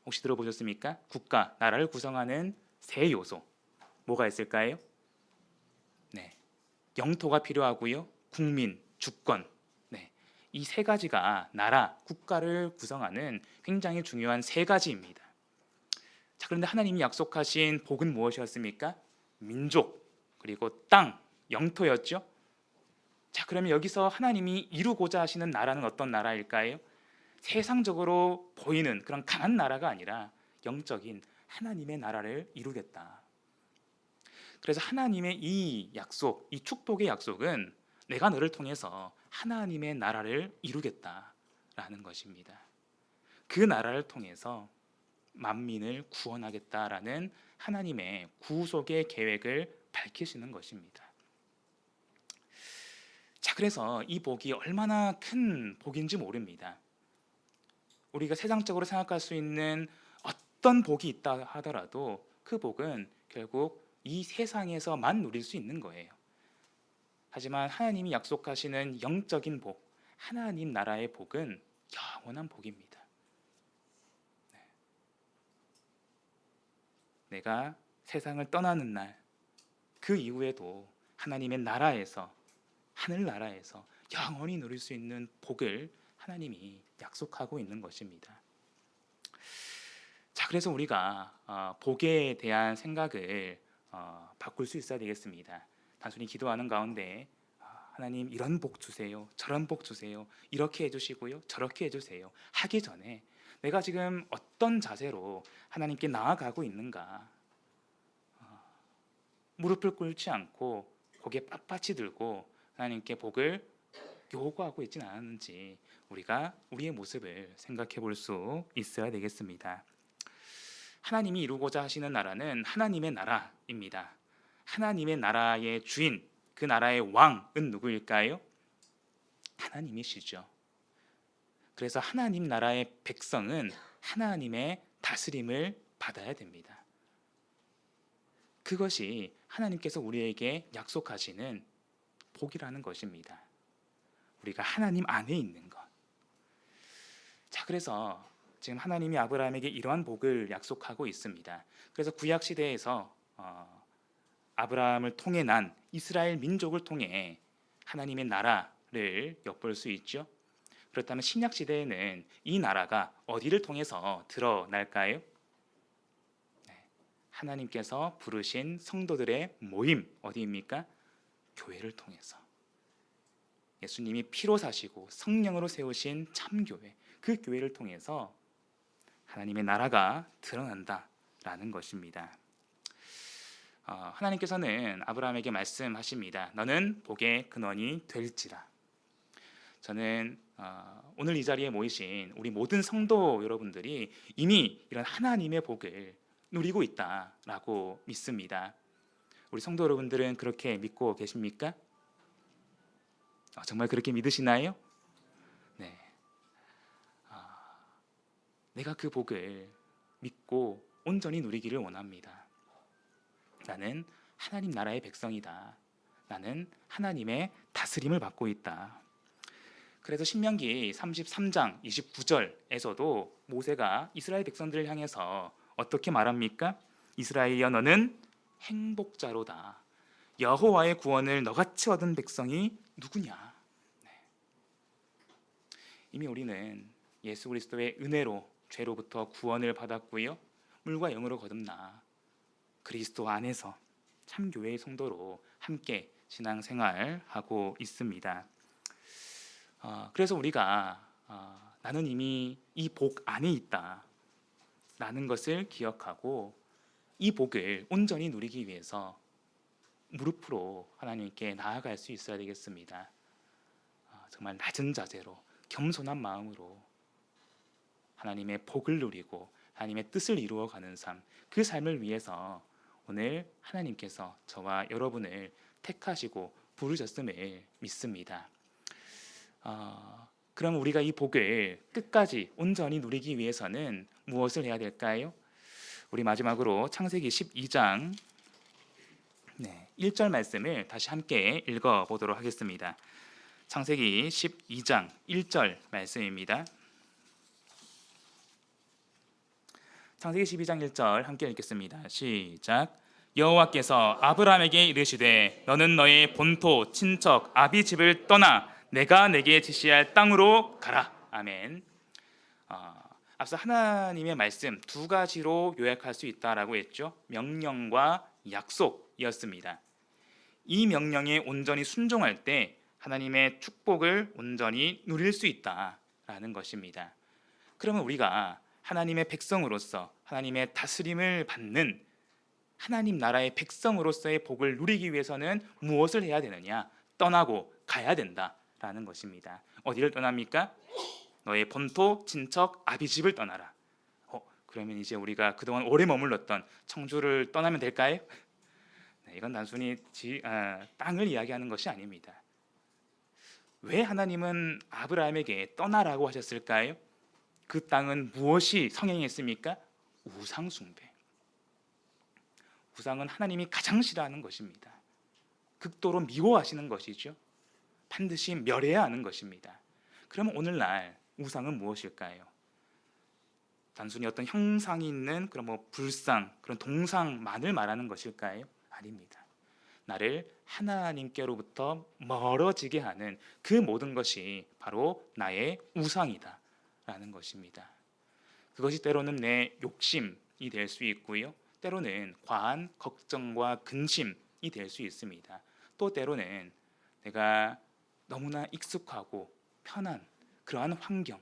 혹시 들어보셨습니까? 국가, 나라를 구성하는 세 요소, 뭐가 있을까요? 네, 영토가 필요하고요, 국민, 주권. 네, 이 세 가지가 나라, 국가를 구성하는 굉장히 중요한 세 가지입니다. 자, 그런데 하나님이 약속하신 복은 무엇이었습니까? 민족, 그리고 땅, 영토였죠. 자, 그러면 여기서 하나님이 이루고자 하시는 나라는 어떤 나라일까요? 세상적으로 보이는 그런 강한 나라가 아니라 영적인 하나님의 나라를 이루겠다. 그래서 하나님의 이 약속, 이 축복의 약속은 내가 너를 통해서 하나님의 나라를 이루겠다라는 것입니다. 그 나라를 통해서 만민을 구원하겠다라는 하나님의 구속의 계획을 밝히시는 것입니다. 자, 그래서 이 복이 얼마나 큰 복인지 모릅니다. 우리가 세상적으로 생각할 수 있는 어떤 복이 있다 하더라도 그 복은 결국 이 세상에서만 누릴 수 있는 거예요. 하지만 하나님이 약속하시는 영적인 복, 하나님 나라의 복은 영원한 복입니다. 내가 세상을 떠나는 날, 그 이후에도 하나님의 나라에서, 하늘나라에서 영원히 누릴 수 있는 복을 하나님이 약속하고 있는 것입니다. 자, 그래서 우리가 복에 대한 생각을 바꿀 수 있어야 되겠습니다. 단순히 기도하는 가운데 하나님 이런 복 주세요, 저런 복 주세요, 이렇게 해주시고요, 저렇게 해주세요 하기 전에 내가 지금 어떤 자세로 하나님께 나아가고 있는가, 무릎을 꿇지 않고 고개 빳빳이 들고 하나님께 복을 요구하고 있지는 않았는지 우리가 우리의 모습을 생각해 볼 수 있어야 되겠습니다. 하나님이 이루고자 하시는 나라는 하나님의 나라입니다. 하나님의 나라의 주인, 그 나라의 왕은 누구일까요? 하나님이시죠. 그래서 하나님 나라의 백성은 하나님의 다스림을 받아야 됩니다. 그것이 하나님께서 우리에게 약속하시는 복이라는 것입니다. 우리가 하나님 안에 있는 것. 자, 그래서 지금 하나님이 아브라함에게 이러한 복을 약속하고 있습니다. 그래서 구약 시대에서 아브라함을 통해 난 이스라엘 민족을 통해 하나님의 나라를 엿볼 수 있죠. 그렇다면 신약 시대에는 이 나라가 어디를 통해서 드러날까요? 하나님께서 부르신 성도들의 모임, 어디입니까? 교회를 통해서. 예수님이 피로 사시고 성령으로 세우신 참교회, 그 교회를 통해서 하나님의 나라가 드러난다라는 것입니다. 하나님께서는 아브라함에게 말씀하십니다. 너는 복의 근원이 될지라. 저는 오늘 이 자리에 모이신 우리 모든 성도 여러분들이 이미 이런 하나님의 복을 누리고 있다라고 믿습니다. 우리 성도 여러분들은 그렇게 믿고 계십니까? 정말 그렇게 믿으시나요? 네. 내가 그 복을 믿고 온전히 누리기를 원합니다. 나는 하나님 나라의 백성이다. 나는 하나님의 다스림을 받고 있다. 그래서 신명기 33장 29절에서도 모세가 이스라엘 백성들을 향해서 어떻게 말합니까? 이스라엘이여 너는 행복자로다. 여호와의 구원을 너같이 얻은 백성이 누구냐? 네. 이미 우리는 예수 그리스도의 은혜로 죄로부터 구원을 받았고요. 물과 영으로 거듭나 그리스도 안에서 참교회의 성도로 함께 신앙생활하고 있습니다. 그래서 우리가 나는 이미 이 복 안에 있다 라는 것을 기억하고 이 복을 온전히 누리기 위해서 무릎으로 하나님께 나아갈 수 있어야 되겠습니다. 정말 낮은 자세로 겸손한 마음으로 하나님의 복을 누리고 하나님의 뜻을 이루어가는 삶, 그 삶을 위해서 오늘 하나님께서 저와 여러분을 택하시고 부르셨음을 믿습니다. 그럼 우리가 이 복을 끝까지 온전히 누리기 위해서는 무엇을 해야 될까요? 우리 마지막으로 창세기 12장 1절 말씀을 다시 함께 읽어보도록 하겠습니다. 창세기 12장 1절 말씀입니다. 창세기 12장 1절 함께 읽겠습니다. 시작. 여호와께서 아브라함에게 이르시되 너는 너의 본토 친척 아비 집을 떠나 내가 내게 지시할 땅으로 가라. 아멘. 앞서 하나님의 말씀 두 가지로 요약할 수 있다라고 했죠. 명령과 약속이었습니다. 이 명령에 온전히 순종할 때 하나님의 축복을 온전히 누릴 수 있다라는 것입니다. 그러면 우리가 하나님의 백성으로서 하나님의 다스림을 받는 하나님 나라의 백성으로서의 복을 누리기 위해서는 무엇을 해야 되느냐? 떠나고 가야 된다라는 것입니다. 어디를 떠납니까? 너의 본토, 친척, 아비 집을 떠나라. 그러면 이제 우리가 그동안 오래 머물렀던 청주를 떠나면 될까요? 이건 단순히 땅을 이야기하는 것이 아닙니다. 왜 하나님은 아브라함에게 떠나라고 하셨을까요? 그 땅은 무엇이 성행했습니까? 우상 숭배. 우상은 하나님이 가장 싫어하는 것입니다. 극도로 미워하시는 것이죠. 반드시 멸해야 하는 것입니다. 그러면 오늘날 우상은 무엇일까요? 단순히 어떤 형상이 있는 그런 불상, 그런 동상만을 말하는 것일까요? 아닙니다. 나를 하나님께로부터 멀어지게 하는 그 모든 것이 바로 나의 우상이다 라는 것입니다. 그것이 때로는 내 욕심이 될 수 있고요. 때로는 과한 걱정과 근심이 될 수 있습니다. 또 때로는 내가 너무나 익숙하고 편한 그러한 환경,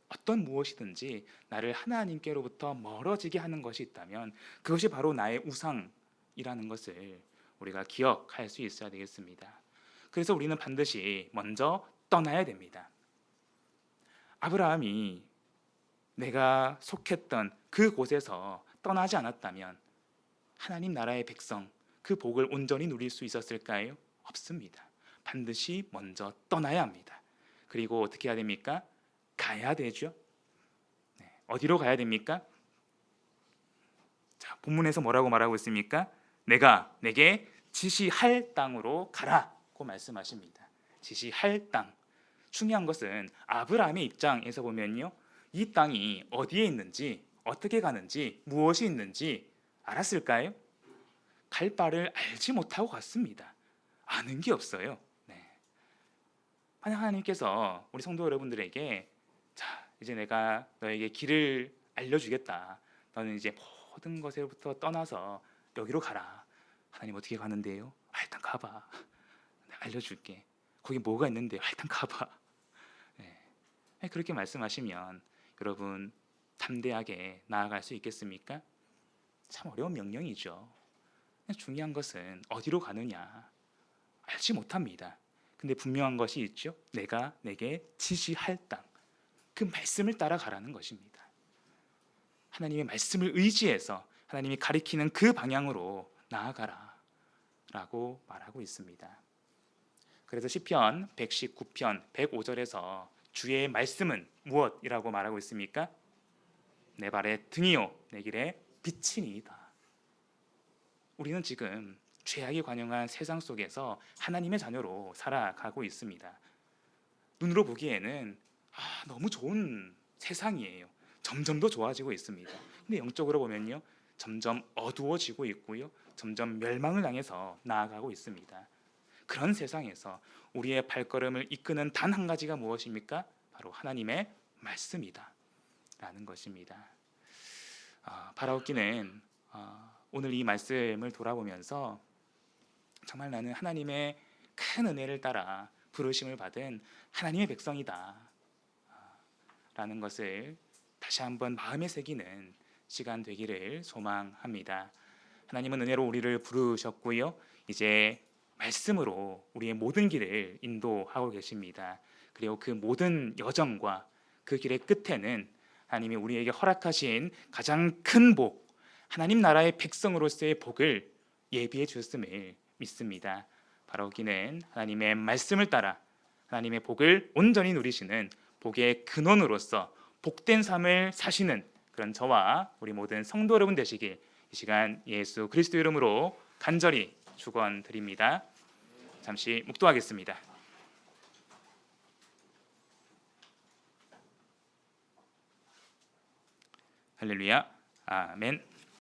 어떤 무엇이든지 나를 하나님께로부터 멀어지게 하는 것이 있다면 그것이 바로 나의 우상이라는 것을 우리가 기억할 수 있어야 되겠습니다. 그래서 우리는 반드시 먼저 떠나야 됩니다. 아브라함이 내가 속했던 그 곳에서 떠나지 않았다면 하나님 나라의 백성, 그 복을 온전히 누릴 수 있었을까요? 없습니다. 반드시 먼저 떠나야 합니다. 그리고 어떻게 해야 됩니까? 가야 되죠. 어디로 가야 됩니까? 자, 본문에서 뭐라고 말하고 있습니까? 내가 내게 지시할 땅으로 가라고 말씀하십니다. 지시할 땅. 중요한 것은 아브라함의 입장에서 보면요, 이 땅이 어디에 있는지, 어떻게 가는지, 무엇이 있는지 알았을까요? 갈 바를 알지 못하고 갔습니다. 아는 게 없어요. 만약 하나님께서 우리 성도 여러분들에게 자, 이제 내가 너에게 길을 알려주겠다. 너는 이제 모든 것에부터 떠나서 여기로 가라. 하나님 어떻게 가는데요? 일단 가봐. 내가 알려줄게. 거기 뭐가 있는데요? 일단 가봐. 그렇게 말씀하시면 여러분 담대하게 나아갈 수 있겠습니까? 참 어려운 명령이죠. 중요한 것은 어디로 가느냐 알지 못합니다. 근데 분명한 것이 있죠. 내가 내게 지시할 땅, 그 말씀을 따라가라는 것입니다. 하나님의 말씀을 의지해서 하나님이 가리키는 그 방향으로 나아가라 라고 말하고 있습니다. 그래서 시편 119편 105절에서 주의 말씀은 무엇이라고 말하고 있습니까? 내 발의 등이요 내 길의 빛이니이다. 우리는 지금 죄악이 관영한 세상 속에서 하나님의 자녀로 살아가고 있습니다. 눈으로 보기에는 너무 좋은 세상이에요. 점점 더 좋아지고 있습니다. 근데 영적으로 보면요, 점점 어두워지고 있고요, 점점 멸망을 향해서 나아가고 있습니다. 그런 세상에서 우리의 발걸음을 이끄는 단 한 가지가 무엇입니까? 바로 하나님의 말씀이다 라는 것입니다. 바라옵기는 오늘 이 말씀을 돌아보면서 정말 나는 하나님의 큰 은혜를 따라 부르심을 받은 하나님의 백성이다 라는 것을 다시 한번 마음에 새기는 시간 되기를 소망합니다. 하나님은 은혜로 우리를 부르셨고요, 이제 말씀으로 우리의 모든 길을 인도하고 계십니다. 그리고 그 모든 여정과 그 길의 끝에는 하나님이 우리에게 허락하신 가장 큰 복, 하나님 나라의 백성으로서의 복을 예비해 주셨음을 믿습니다. 바로 기는 하나님의 말씀을 따라 하나님의 복을 온전히 누리시는 복의 근원으로서 복된 삶을 사시는 그런 저와 우리 모든 성도 여러분 되시길 이 시간 예수 그리스도 이름으로 간절히 축원드립니다. 잠시 묵도하겠습니다. 할렐루야, 아멘.